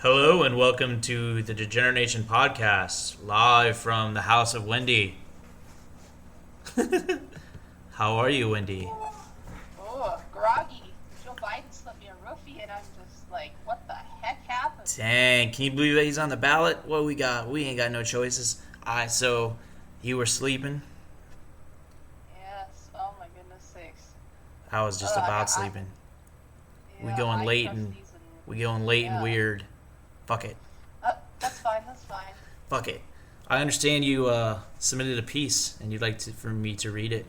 Hello and welcome to the Degeneration podcast, live from the house of Wendy. How are you, Wendy? Oh, groggy. Joe Biden slipped me a roofie, and I'm just like, what the heck happened? Dang, can you believe that he's on the ballot? What we got? We ain't got no choices. Alright, so you were sleeping. Yes. Oh my goodness sakes. I was just about sleeping. We going eye late and crusties and we going late and yeah. weird. Fuck it. That's fine. That's fine. Fuck it. I understand you submitted a piece and you'd like for me to read it.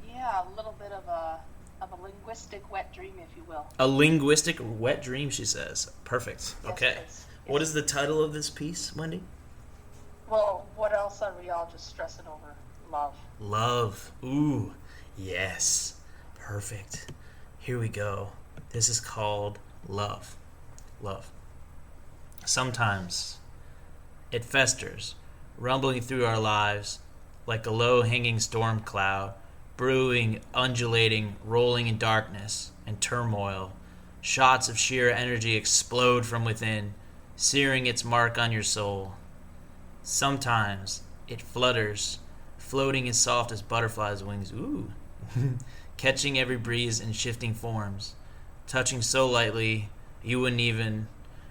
Yeah, a little bit of a linguistic wet dream, if you will. A linguistic wet dream, she says. Perfect. Yes, Okay. please. What is the title of this piece, Wendy? Well, what else are we all just stressing over? Love. Love. Ooh. Yes. Perfect. Here we go. This is called love. Love. Sometimes it festers, rumbling through our lives like a low-hanging storm cloud, brewing, undulating, rolling in darkness and turmoil. Shots of sheer energy explode from within, searing its mark on your soul. Sometimes it flutters, floating as soft as butterflies' wings, ooh, catching every breeze in shifting forms, touching so lightly you wouldn't even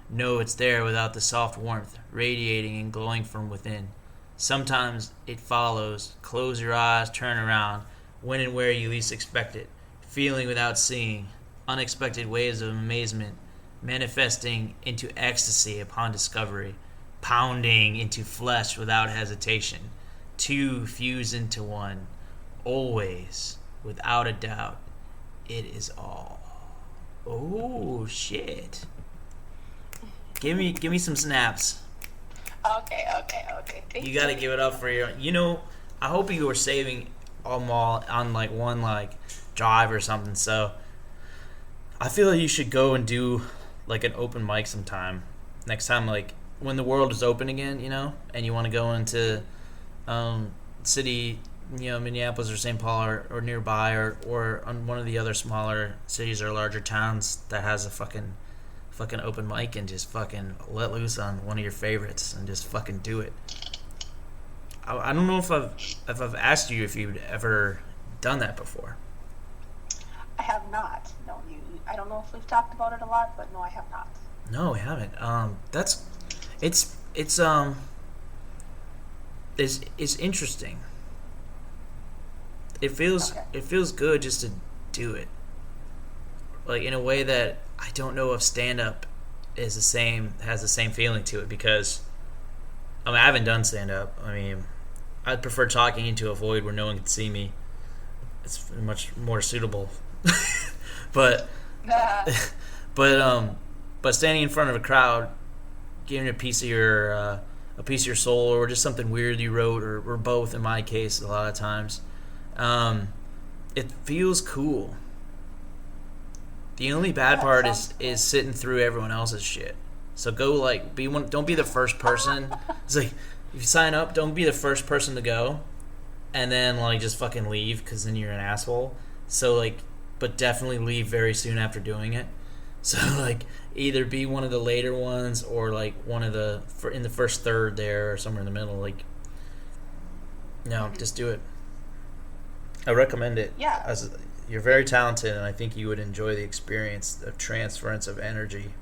know it's there without the soft warmth radiating and glowing from within. Sometimes it follows, close your eyes, turn around, when and where you least expect it, feeling without seeing, unexpected waves of amazement, manifesting into ecstasy upon discovery, pounding into flesh without hesitation, two fuse into one, always, without a doubt, it is all. Oh shit. Give me some snaps. Okay. Thank You gotta give it up for your. I hope you were saving them all on like one like drive or something. So I feel like you should go and do like an open mic sometime. Next time, like when the world is open again, and you want to go into city, Minneapolis or St. Paul or nearby or on one of the other smaller cities or larger towns that has a fucking open mic and just fucking let loose on one of your favorites and just fucking do it. I don't know if I've asked you if you'd ever done that before. I have not. No, I don't know if we've talked about it a lot, but no, I have not. No, we haven't. It's interesting. It feels good just to do it, like in a way that I don't know if stand up has the same feeling to it, because I haven't done stand up. I'd prefer talking into a void where no one can see me. It's much more suitable. but but standing in front of a crowd, giving a piece of your soul, or just something weird you wrote, or both in my case a lot of times, it feels cool. The only bad part is sitting through everyone else's shit. So go don't be the first person. It's like if you sign up, don't be the first person to go, and then just fucking leave, because then you're an asshole. So but definitely leave very soon after doing it. So either be one of the later ones or one of the in the first third there or somewhere in the middle. No, just do it. I recommend it. Yeah. You're very talented, and I think you would enjoy the experience of transference of energy.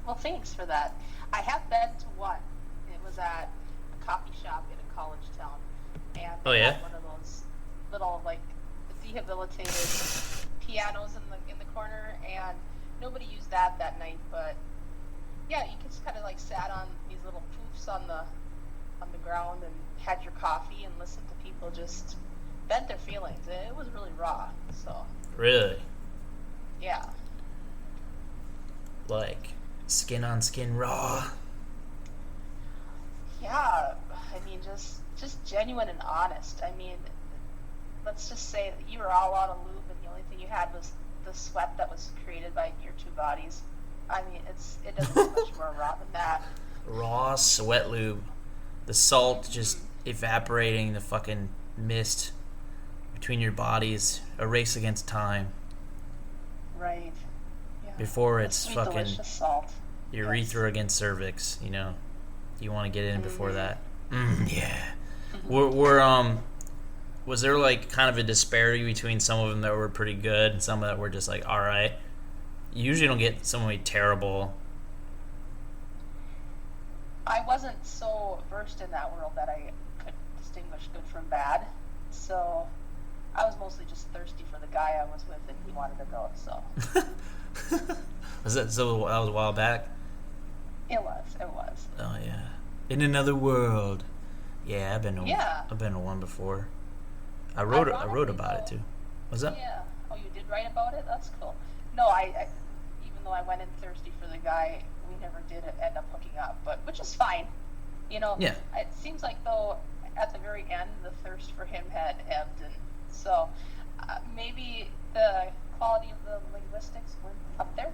Well, thanks for that. I have been to one. It was at a coffee shop in a college town, and Oh, yeah? had one of those little rehabilitated pianos in the corner, and nobody used that night. But yeah, you just kind of sat on these little poofs on the ground and had your coffee and listened to people just vent their feelings. It was really raw. So Really? yeah. Skin on skin raw. Yeah, just genuine and honest. Let's just say that you were all out of lube, and the only thing you had was the sweat that was created by your two bodies. It doesn't get much more raw than that. Raw sweat lube. The salt just evaporating the fucking mist between your bodies. A race against time. Right. Yeah. before The it's sweet, fucking delicious salt. Yes. urethra against cervix. You want to get in before Mm-hmm. that. Yeah. We're was there like kind of a disparity between some of them that were pretty good and some that were just like all right? You usually don't get somebody terrible. I wasn't so versed in that world that I could distinguish good from bad. So I was mostly just thirsty for the guy I was with, and he wanted to go. So Was that so? That was a while back. it was. It was. Oh yeah. In another world. Yeah, Yeah. I've been to one before. I wrote Ironically, about it though, too. What's that? yeah. Oh, you did write about it? That's cool. No, even though I went in thirsty for the guy, we never did end up hooking up, but which is fine. Yeah. It seems like though at the very end the thirst for him had ebbed, and so maybe the quality of the linguistics went up there.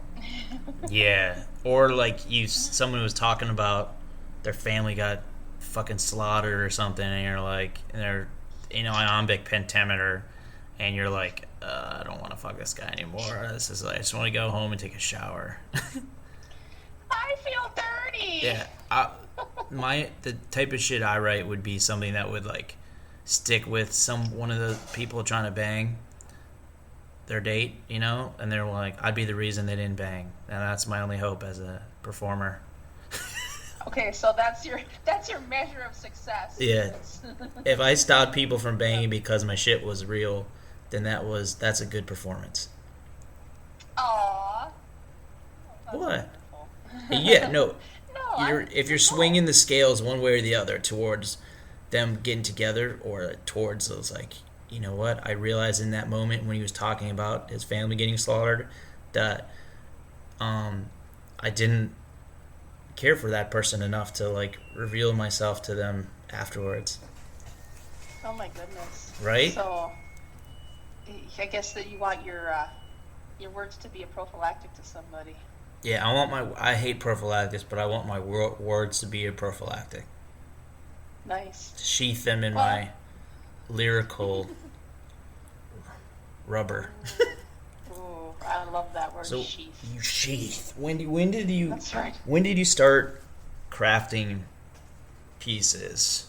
Yeah. Or like someone was talking about their family got fucking slaughtered or something, and you're like, and they're iambic pentameter, and you're like, I don't want to fuck this guy anymore. This is like, I just want to go home and take a shower. I feel dirty. Yeah, the type of shit I write would be something that would like stick with one of the people trying to bang their date, and they're like, I'd be the reason they didn't bang, and that's my only hope as a performer. Okay, so that's your measure of success. Yeah, if I stopped people from banging because my shit was real, then that's a good performance. Aww. What? Wonderful. Yeah, no. No, If you're swinging the scales one way or the other towards them getting together or towards those, like, you know what? I realized in that moment when he was talking about his family getting slaughtered that I didn't care for that person enough to like reveal myself to them afterwards. Oh my goodness. Right? So I guess that you want your words to be a prophylactic to somebody. Yeah, I hate prophylactics, but I want my words to be a prophylactic. Nice. To sheath them in my lyrical rubber. Ooh, I love that word, So sheath. you sheath. When did you? That's right. When did you start crafting pieces,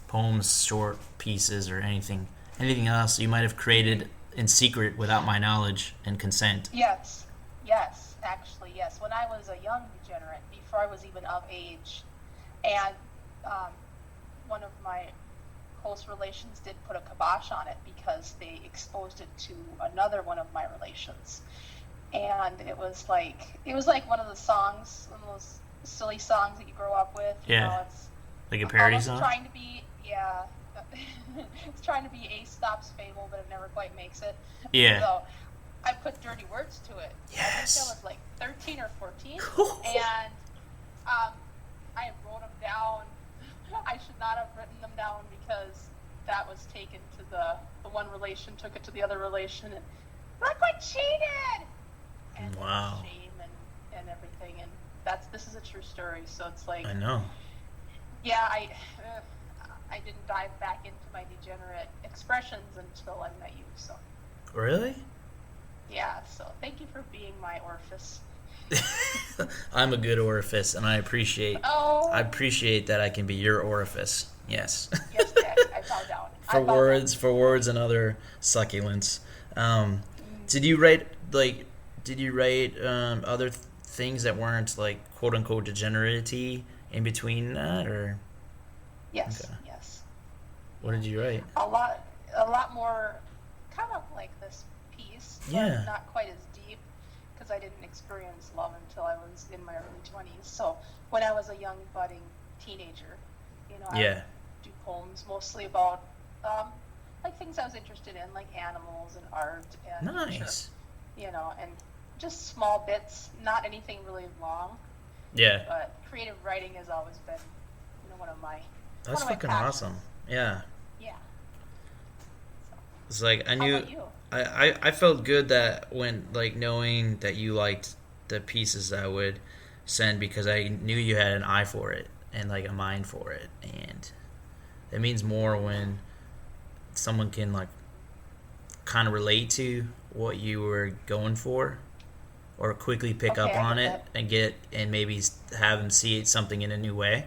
poems, short pieces, or anything else you might have created in secret without my knowledge and consent? Yes, actually, yes. When I was a young degenerate, before I was even of age, and one of my close relations did put a kibosh on it because they exposed it to another one of my relations, and it was like one of the songs, one of those silly songs that you grow up with. Yeah, It's like a parody almost song. trying to be, yeah. It's trying to be Ace Stop's Fable, but it never quite makes it. Yeah. So I put dirty words to it. Yes. I think I was like 13 or 14, and I wrote them down. I should not have written them down because that was taken to the one relation, took it to the other relation, and look what she did! And Wow. shame and everything, and this is a true story, so it's like, I know. yeah, I didn't dive back into my degenerate expressions until I met you, so. Really? Yeah, so thank you for being my orifice. I'm a good orifice, and I appreciate that I can be your orifice. Yes. Yes, Jack, I bow down. For words and other succulents. Did you write other things that weren't like quote unquote degenerate-y in between that, or? Yes, Okay. yes. What did you write? A lot more, kind of like this piece, Yeah. but not quite as deep, because I didn't experience love until I was in my early 20s. So when I was a young budding teenager, I would do poems mostly about like things I was interested in, like animals and art and Nice. nature, and just small bits, not anything really long. Yeah. But creative writing has always been, one of my That's one of my fucking passions. awesome. Yeah. Yeah. It's like I How knew about you? I felt good that when like knowing that you liked the pieces I would send because I knew you had an eye for it and like a mind for it, and it means more when someone can like kind of relate to what you were going for or quickly pick Okay, up I on get it that. and maybe have them see something in a new way,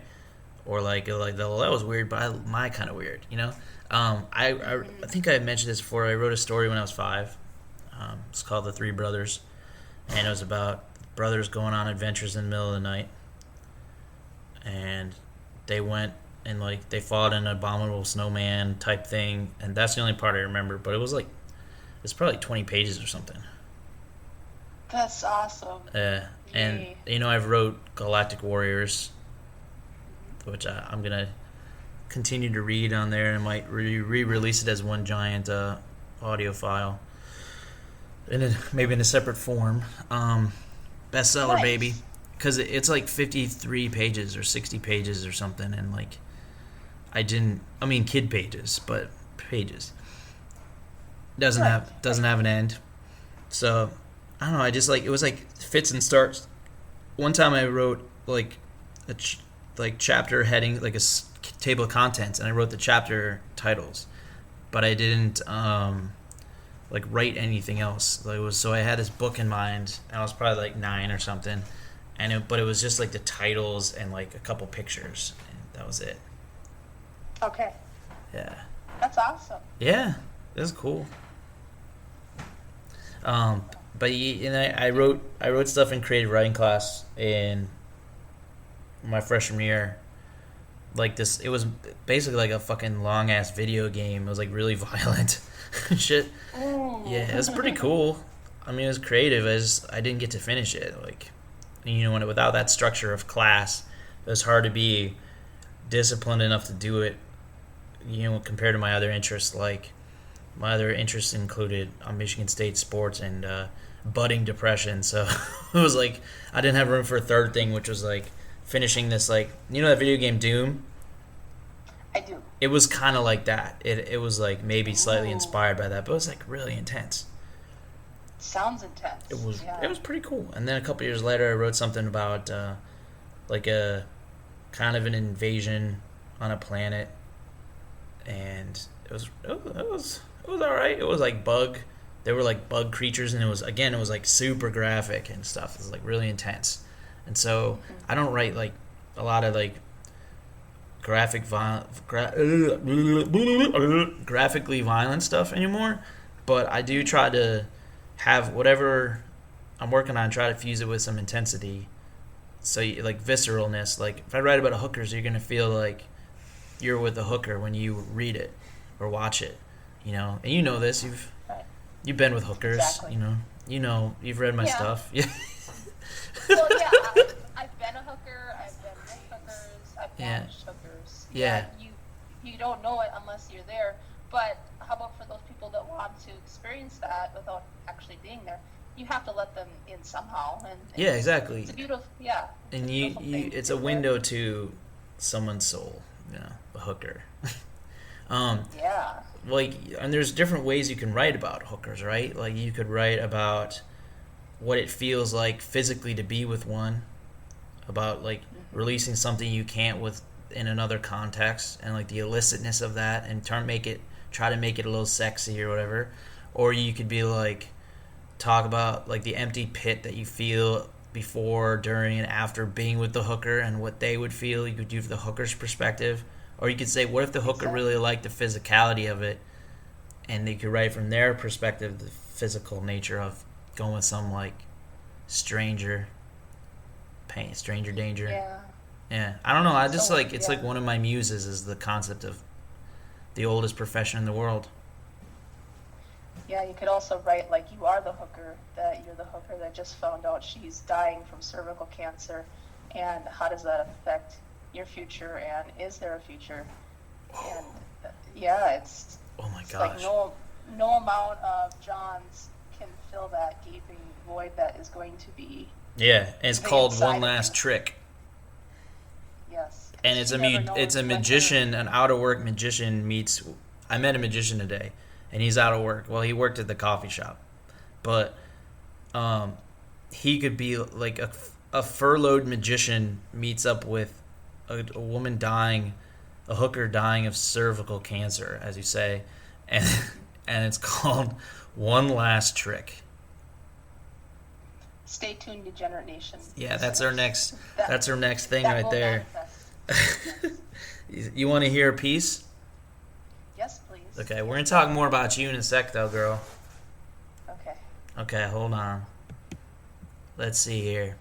or well, that was weird, but my kind of weird, you know. I think I mentioned this before. I wrote a story when I was 5. It's called The Three Brothers, and it was about brothers going on adventures in the middle of the night, and they went and like they fought an abominable snowman type thing, and that's the only part I remember. But it was like it's probably like 20 pages or something. That's awesome. And Yay. I've wrote Galactic Warriors, which I'm gonna continue to read on there, and might re-release it as one giant audio file, and maybe in a separate form. Bestseller, baby, Nice. because it's like 53 pages or 60 pages or something, and like I mean kid pages, but pages Right. doesn't Right. have an end. So I don't know. I just like it was like fits and starts. One time I wrote like like chapter heading, like table of contents, and I wrote the chapter titles, but I didn't like write anything else. Like, so I had this book in mind, and I was probably like 9 or something, but it was just like the titles and like a couple pictures, and that was it. Okay. Yeah, That's awesome. yeah, it was cool. Um, but I wrote stuff in creative writing class in my freshman year. Like this, it was basically like a fucking long ass video game. It was like really violent, shit. Ooh. Yeah, it was pretty cool. I mean, it was creative. I didn't get to finish it. Like, without that structure of class, it was hard to be disciplined enough to do it. Compared to my other interests, like my other interests included Michigan State sports and budding depression. So it was like I didn't have room for a third thing, which was like finishing this, like that video game Doom. I do. It was kind of like that. It was like maybe slightly Ooh. inspired by that, but it was like really intense. Sounds intense. It Yeah. was pretty cool. And then a couple years later, I wrote something about like a kind of an invasion on a planet, and it was all right. It was like They were like bug creatures, and it was like super graphic and stuff. It was like really intense, and so I don't write like a lot of like graphically violent stuff anymore, but I do try to have whatever I'm working on, try to fuse it with some intensity. So like visceralness. Like if I write about a hooker, so you're gonna feel like you're with a hooker when you read it or watch it. And this. Right. You've been with hookers. Exactly. You've read my Yeah. stuff. Yeah. Well, yeah. I've been a hooker. I've been with hookers. I've Yeah. managed hookers. Yeah. You don't know it unless you're there. But how about for those people that want to experience that without actually being there? You have to let them in somehow. And Yeah, exactly. It's a beautiful. Yeah. And it's a beautiful thing it's to a do. window to someone's soul. A hooker. Yeah. Like, and there's different ways you can write about hookers, right? Like you could write about what it feels like physically to be with one, about like releasing something you can't with in another context, and like the illicitness of that, and try to make it a little sexy or whatever. Or you could be like talk about like the empty pit that you feel before, during, and after being with the hooker, and what they would feel. You could do from the hooker's perspective. Or you could say, what if the hooker really liked the physicality of it, and they could write from their perspective the physical nature of going with some like stranger pain, stranger danger. Yeah. Yeah, I don't know. I just So, like it's yeah. like one of my muses is the concept of the oldest profession in the world. Yeah, you could also write like you are the hooker, that you're the hooker that just found out she's dying from cervical cancer, and how does that affect your future, and is there a future? And yeah, it's Oh my it's like gosh. no amount of Johns can fill that gaping void that is going to be. Yeah, and it's The called inside One of Last you. Trick. Yes. And it's You never know it's a what's gonna magician, an out of work magician meets. I met a magician today, and he's out of work. Well, he worked at the coffee shop, but he could be like a furloughed magician meets up with a woman dying, a hooker dying of cervical cancer, as you say, and and it's called One Last Trick. Stay tuned, Degenerate Nation. Yeah, that's our next. That- That's our next thing that right will there. manifest. You want to hear a piece? Yes, please. Okay, we're gonna talk more about you in a sec, though, girl. Okay. Okay, hold on. Let's see here.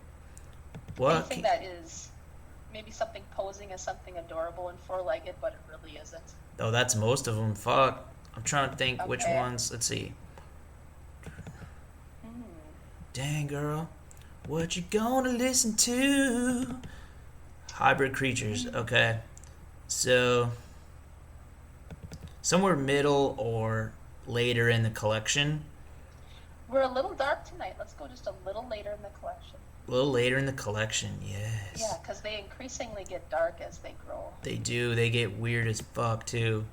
What? Anything that is maybe something posing as something adorable and four-legged, but it really isn't. Oh, that's most of them. Fuck. I'm trying to think which Okay. ones. Let's see. Dang, girl. What you gonna listen to? Hybrid creatures. Okay. So, somewhere middle or later in the collection. We're a little dark tonight. Let's go just a little later in the collection. A little later in the collection, yes. Yeah, because they increasingly get dark as they grow. They do. They get weird as fuck, too.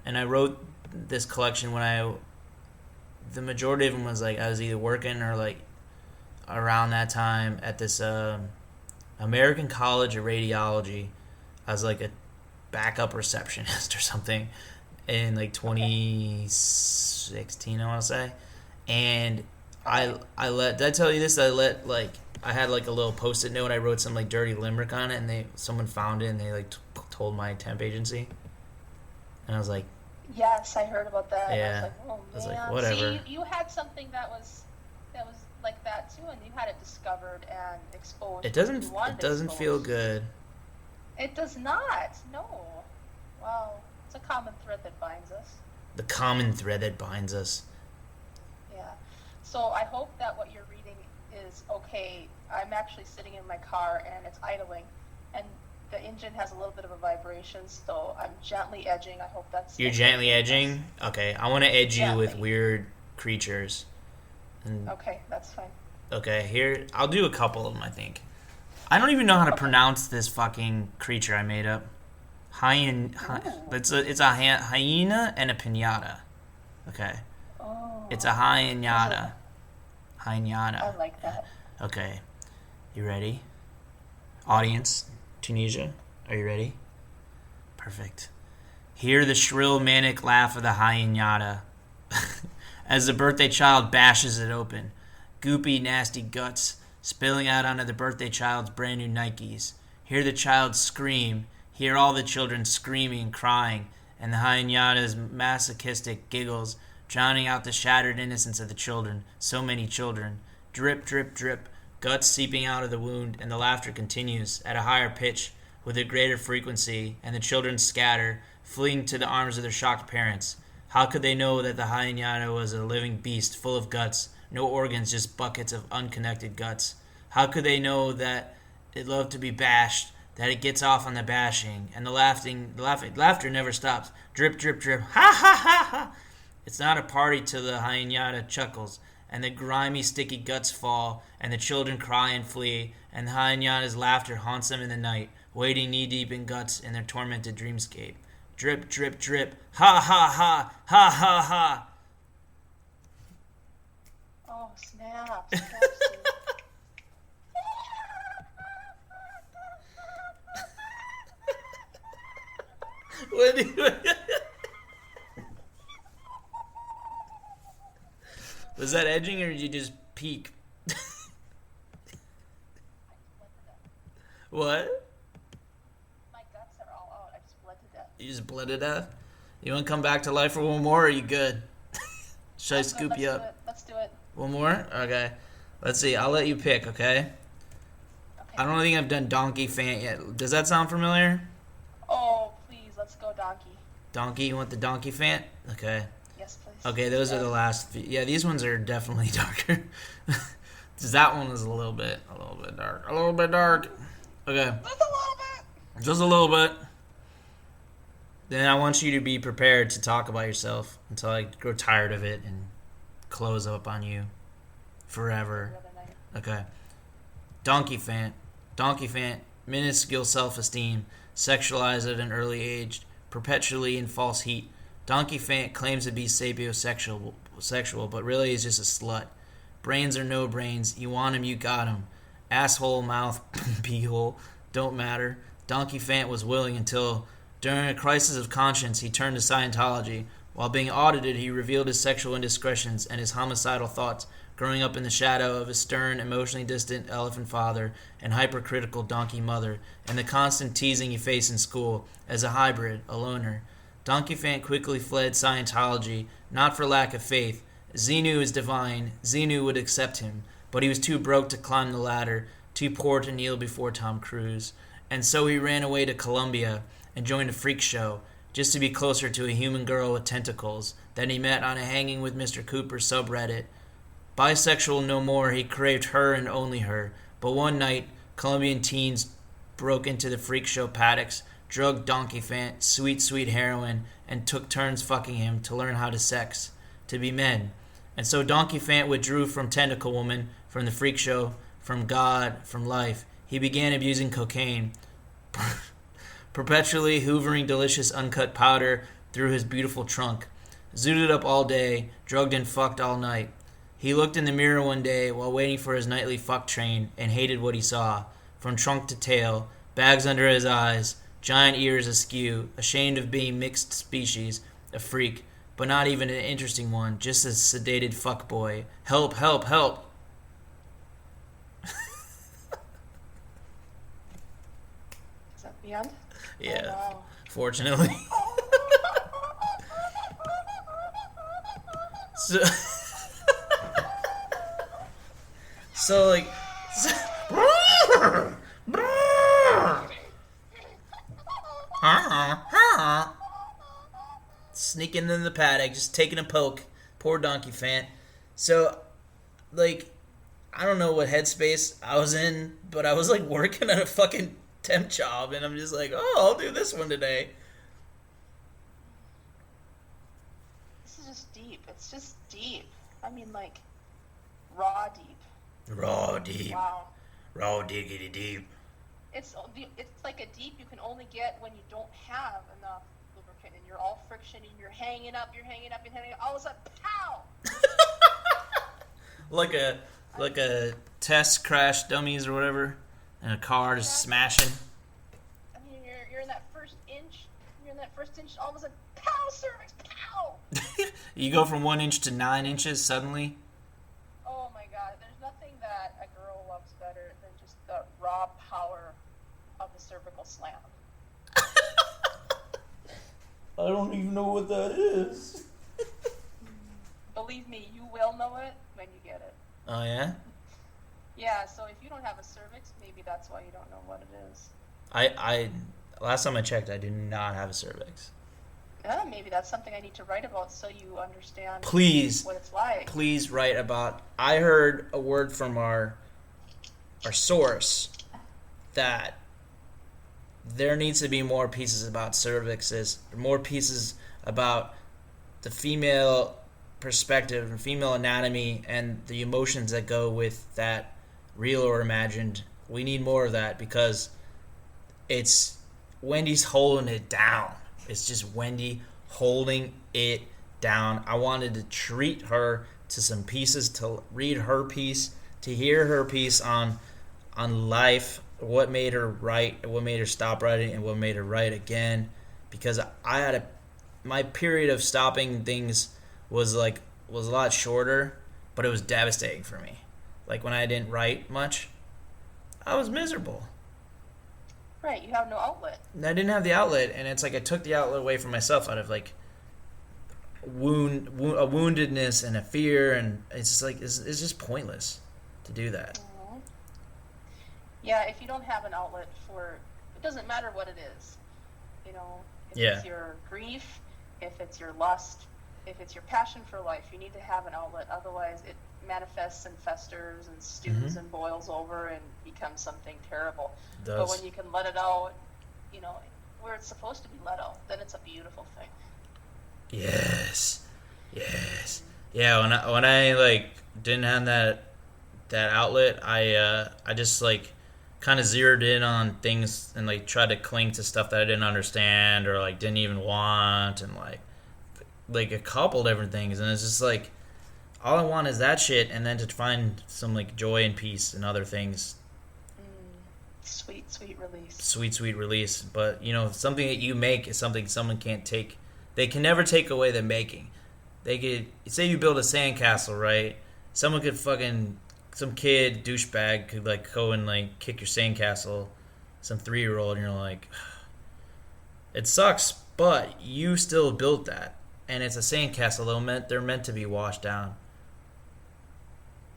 And I wrote this collection when the majority of them was like I was either working or like around that time at this American College of Radiology. I was like a backup receptionist or something in like 2016, I want to say. And I did I tell you this? I had like a little post-it note. I wrote some like dirty limerick on it, and someone found it and they like told my temp agency. And I was like, yes, I heard about that. Yeah. I was like, oh man. I was like, whatever. See, you had something that was like that too, and you had it discovered and exposed. It doesn't exposed. feel good. It does not. No. Wow. It's a common thread that binds us. The common thread that binds us. Yeah. So I hope that what you're reading is okay. I'm actually sitting in my car and it's idling, and the engine has a little bit of a vibration, so I'm gently edging. I hope that's... You're gently edging? Okay, I want to edge you with Gently. weird creatures. And, Okay, that's fine. okay, here, I'll do a couple of them, I think. I don't even know how to pronounce this fucking creature I made up. It's a hyena and a pinata. Okay. Oh. It's a hyena. Hyena. I like that. Okay. You ready? Audience, Tunisia, are you ready? Perfect. Hear the shrill manic laugh of the hyena as the birthday child bashes it open. Goopy, nasty guts spilling out onto the birthday child's brand new Nikes. Hear the child scream. Hear all the children screaming and crying, and the hyena's masochistic giggles drowning out the shattered innocence of the children. So many children. Drip, drip, drip. Guts seeping out of the wound, and the laughter continues at a higher pitch with a greater frequency, and the children scatter, fleeing to the arms of their shocked parents. How could they know that the hyena was a living beast full of guts, no organs, just buckets of unconnected guts? How could they know that it loved to be bashed, that it gets off on the bashing, and the laughter never stops? Drip, drip, drip. Ha ha ha ha! It's not a party till the hyena chuckles, and the grimy, sticky guts fall, and the children cry and flee, and the hyena's laughter haunts them in the night, wading knee-deep in guts in their tormented dreamscape. Drip, drip, drip. Ha ha ha! Ha ha ha! Oh, snap. Snaps, dude. What do you... Was that edging, or did you just peek? What? My guts are all out. I just bled to death. You just bled to death? You want to come back to life for one more, or are you good? Should I scoop you up? Let's do it. One more? Okay. Let's see. I'll let you pick, okay? Okay. I don't think I've done Donkeyphant yet. Does that sound familiar? Oh, please, let's go donkey. Donkey? You want the Donkeyphant? Okay. Yes, please. Okay, those are the last few. Yeah, these ones are definitely darker. 'Cause that one is a little bit dark. A little bit dark. Okay. Just a little bit. Just a little bit. Then I want you to be prepared to talk about yourself until I grow tired of it and close up on you forever. Okay. Donkeyphant, minuscule self-esteem, sexualized at an early age, perpetually in false heat. Donkeyphant claims to be sapiosexual, but really is just a slut. Brains or no brains, you want him, you got him. Asshole, mouth, pee-hole, don't matter. Donkeyphant was willing until, during a crisis of conscience, he turned to Scientology. While being audited, he revealed his sexual indiscretions and his homicidal thoughts growing up in the shadow of a stern, emotionally distant elephant father and hypercritical donkey mother, and the constant teasing he faced in school as a hybrid, a loner. Donkeyphant quickly fled Scientology, not for lack of faith. Xenu is divine. Xenu would accept him, but he was too broke to climb the ladder, too poor to kneel before Tom Cruise. And so he ran away to Colombia and joined a freak show, just to be closer to a human girl with tentacles that he met on a Hanging with Mr. Cooper subreddit. Bisexual no more, he craved her and only her. But one night, Colombian teens broke into the freak show paddocks, drugged Donkeyphant, sweet, sweet heroin, and took turns fucking him to learn how to sex, to be men. And so Donkeyphant withdrew from Tentacle Woman, from the freak show, from God, from life. He began abusing cocaine, perpetually hoovering delicious uncut powder through his beautiful trunk. Zooted up all day, drugged and fucked all night. He looked in the mirror one day while waiting for his nightly fuck train and hated what he saw. From trunk to tail, bags under his eyes, giant ears askew, ashamed of being mixed species, a freak, but not even an interesting one, just a sedated fuckboy. Help, help, help! Is that the end? Yeah, oh, wow. Fortunately. So like, sneaking in the paddock, just taking a poke. Poor Donkeyphant. So, like, I don't know what headspace I was in, but I was like working at a fucking temp job, and I'm just like, oh, I'll do this one today. This is just deep. It's just deep. I mean, like, raw deep. Raw deep. Wow. Raw diggity deep. It's like a deep you can only get when you don't have enough lubricant, and you're all friction, and you're hanging up, all of a sudden, pow! like a test crash dummies or whatever, and a car just smashing. I mean, you're in that first inch, all of a sudden, pow, cervix, pow! You go from 1 inch to 9 inches suddenly. Oh my god, there's nothing that a girl loves better than just the raw power of the cervical slam. I don't even know what that is. Believe me, you will know it when you get it. Oh, yeah? Yeah, so if you don't have a cervix, maybe that's why you don't know what it is. I last time I checked, I do not have a cervix. Yeah, maybe that's something I need to write about so you understand Please. what it's like. Please write about... I heard a word from our source that there needs to be more pieces about cervixes, more pieces about the female perspective and female anatomy and the emotions that go with that, real or imagined. We need more of that because it's Wendy's holding it down. It's just Wendy holding it down. I wanted to treat her to some pieces, to read her piece, to hear her piece on life, what made her write, what made her stop writing, and what made her write again. Because I had my period of stopping things was a lot shorter, but it was devastating for me. Like when I didn't write much, I was miserable. Right, you have no outlet. I didn't have the outlet, and it's like I took the outlet away from myself out of like a woundedness and a fear, and it's just like it's just pointless to do that. Mm-hmm. Yeah, if you don't have an outlet for, it doesn't matter what it is. You know, if it's your grief, if it's your lust, if it's your passion for life, you need to have an outlet. Otherwise, it manifests and festers and stews and boils over and becomes something terrible. But when you can let it out, you know, where it's supposed to be let out, then it's a beautiful thing. Yes. Yeah, when I like didn't have that outlet, I just like kind of zeroed in on things and like tried to cling to stuff that I didn't understand or like didn't even want, and like a couple different things, and it's just like all I want is that shit, and then to find some like joy and peace in other things. Sweet release. Sweet release. But you know, something that you make is something someone can't take. They can never take away the making. They could say you build a sandcastle, right? Someone could some kid douchebag could like go and like kick your sandcastle, some 3-year-old, and you're like, it sucks, but you still built that, and it's a sandcastle. They're meant to be washed down.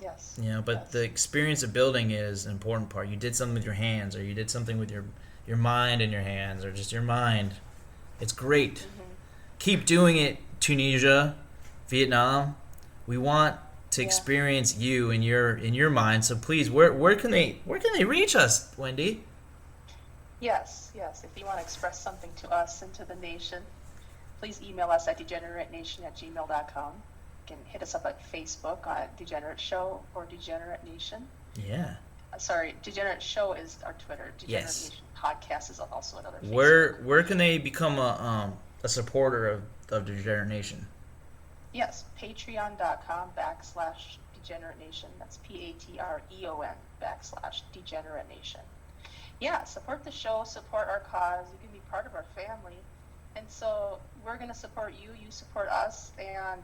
Yes. But the experience of building is an important part. You did something with your hands, or you did something with your mind in your hands, or just your mind. It's great. Mm-hmm. Keep doing it, Tunisia, Vietnam. We want to experience you in your mind. So please, where can they reach us, Wendy? Yes. If you want to express something to us and to the nation, please email us at degeneratenation@gmail.com. You can hit us up at Facebook on Degenerate Show or Degenerate Nation. Yeah. Sorry, Degenerate Show is our Twitter. Degenerate Nation Podcast is also another Facebook. Where can they become a supporter of Degenerate Nation? Yes, patreon.com/Degenerate Nation. That's Patreon /Degenerate Nation. Yeah, support the show, support our cause. You can be part of our family. And so we're going to support you, you support us, and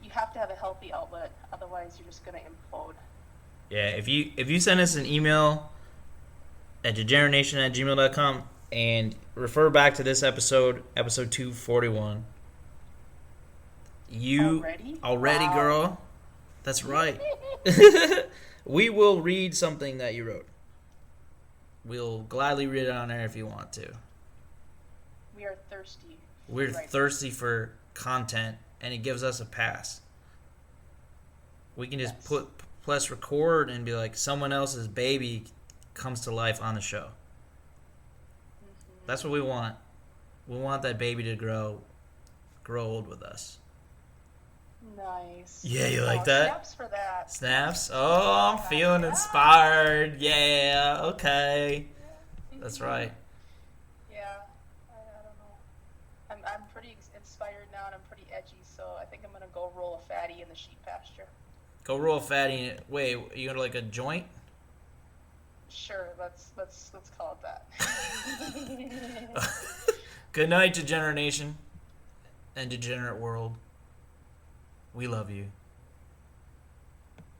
you have to have a healthy outlet, otherwise you're just going to implode. Yeah, if you send us an email at degeneration@gmail.com and refer back to this episode 241. Already, wow. Girl? That's right. We will read something that you wrote. We'll gladly read it on air if you want to. We are thirsty. We're thirsty for content, and it gives us a pass. We can just press record and be like, someone else's baby comes to life on the show. Mm-hmm. That's what we want. We want that baby to grow old with us. Nice. Yeah, you like that? Snaps for that. Snaps? Oh, I'm feeling inspired. Yeah, okay. That's right. Yeah, I don't know. I'm pretty inspired now, and I'm pretty edgy, so I think I'm going to go roll a fatty in the sheep pasture. Go roll a fatty. Wait, are you going to like a joint? Sure, let's call it that. Good night, Degenerate Nation and Degenerate World. We love you.